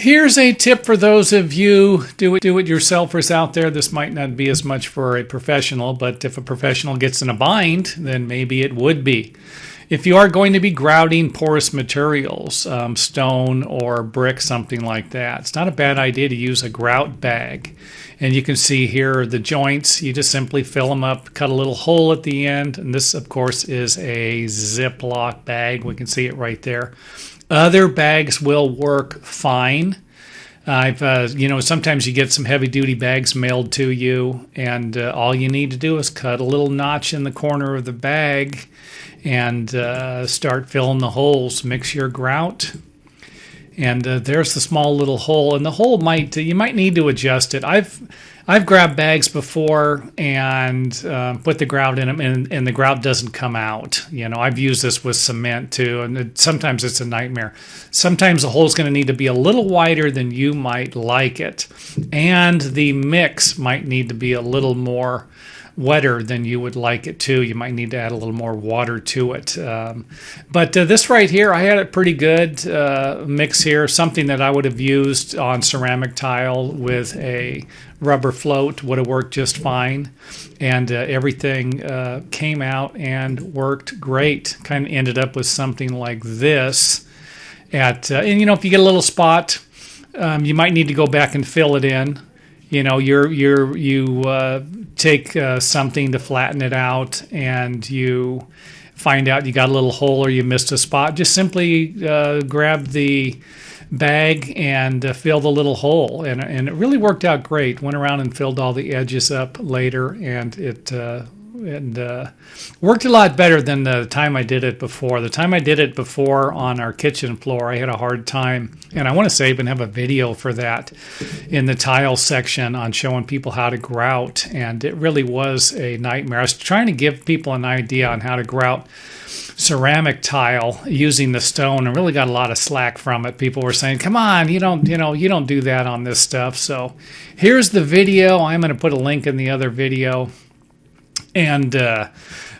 Here's a tip for those of you do-it-yourselfers out there. This might not be as much for a professional, but if a professional gets in a bind, then maybe it would be. If you are going to be grouting porous materials, stone or brick, something like that, it's not a bad idea to use a grout bag. And you can see here the joints. You just simply fill them up, cut a little hole at the end. And this, of course, is a Ziploc bag. We can see it right there. Other bags will work fine. Sometimes you get some heavy-duty bags mailed to you, and all you need to do is cut a little notch in the corner of the bag and start filling the holes. Mix your grout, and there's the small little hole. And the hole you might need to adjust it. I've grabbed bags before and put the grout in them, and the grout doesn't come out. I've used this with cement too, and sometimes it's a nightmare. Sometimes the hole's going to need to be a little wider than you might like it, and the mix might need to be a little more wetter than you would like it to. You might need to add a little more water to it. But this right here, I had a pretty good mix here, something that I would have used on ceramic tile with a rubber float would have worked just fine. And everything came out and worked great. Kind of ended up with something like this. If you get a little spot, you might need to go back and fill it in. You take something to flatten it out, and you find out you got a little hole or you missed a spot. Just simply grab the bag and fill the little hole, and it really worked out great. Went around and filled all the edges up later, and it worked a lot better than the time I did it before. The time I did it before on our kitchen floor, I had a hard time, and I want to save and have a video for that in the tile section on showing people how to grout, and it really was a nightmare. I was trying to give people an idea on how to grout ceramic tile using the stone, and really got a lot of slack from it. People were saying, "Come on, you don't do that on this stuff." So here's the video. I'm going to put a link in the other video. And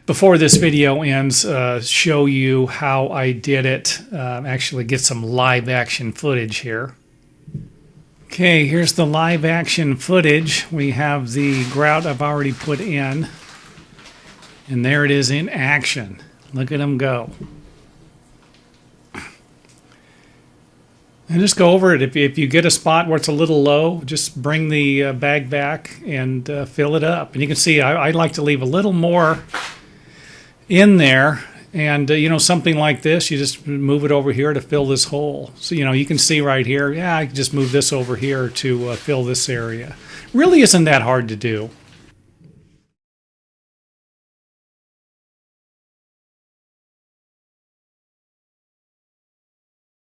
before this video ends, show you how I did it. Actually get some live action footage here. Okay, here's the live action footage. We have the grout I've already put in. And there it is in action. Look at them go. And just go over it. If you get a spot where it's a little low, just bring the bag back and fill it up. And you can see I like to leave a little more in there. And, something like this, you just move it over here to fill this hole. So, you can see right here, I can just move this over here to fill this area. Really isn't that hard to do.